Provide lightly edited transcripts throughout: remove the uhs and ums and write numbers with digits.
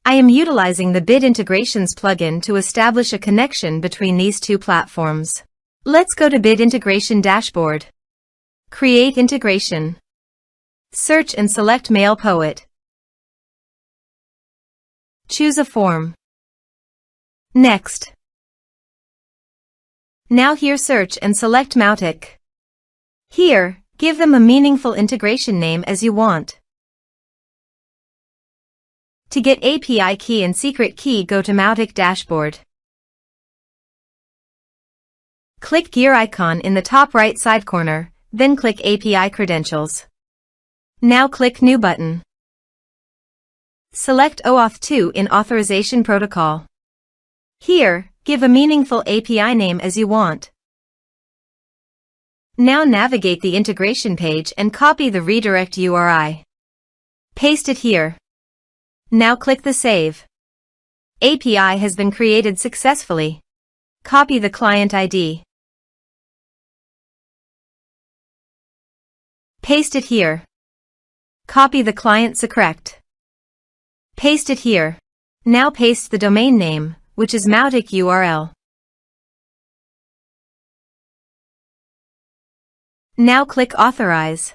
I am utilizing the Bid Integrations plugin to establish a connection between these two platforms. Let's go to Bid Integration Dashboard. Create Integration. Search and select MailPoet. Choose a form. Next. Now here search and select Mautic. Here, give them a meaningful integration name as you want. To get API key and secret key, go to Mautic Dashboard. Click gear icon in the top right side corner, then click API Credentials. Now click New button. Select OAuth 2 in Authorization Protocol. Here, give a meaningful API name as you want. Now navigate the integration page and copy the redirect URI. Paste it here. Now click the Save. API has been created successfully. Copy the client ID. Paste it here. Copy the client secret. Paste it here. Now paste the domain name, which is Mautic URL. Now click Authorize.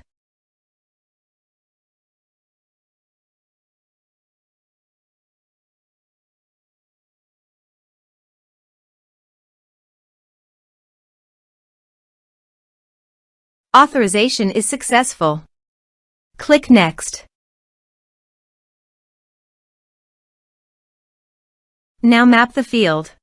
Authorization is successful. Click Next. Now map the field.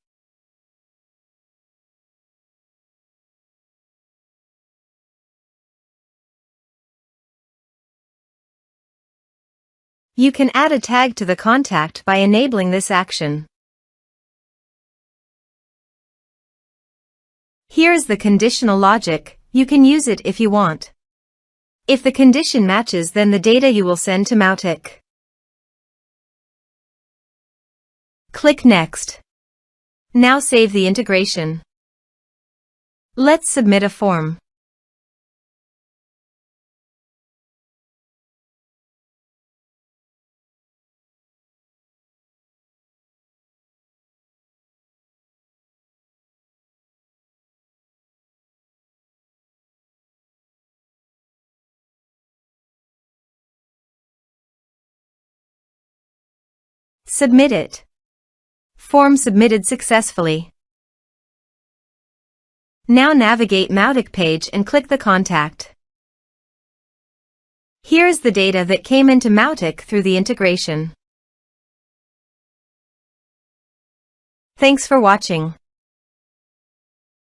You can add a tag to the contact by enabling this action. Here is the conditional logic. You can use it if you want. If the condition matches, then the data you will send to Mautic. Click Next. Now save the integration. Let's submit a form. Submit it. Form submitted successfully. Now navigate Mautic page and click the contact. Here is the data that came into Mautic through the integration. Thanks for watching.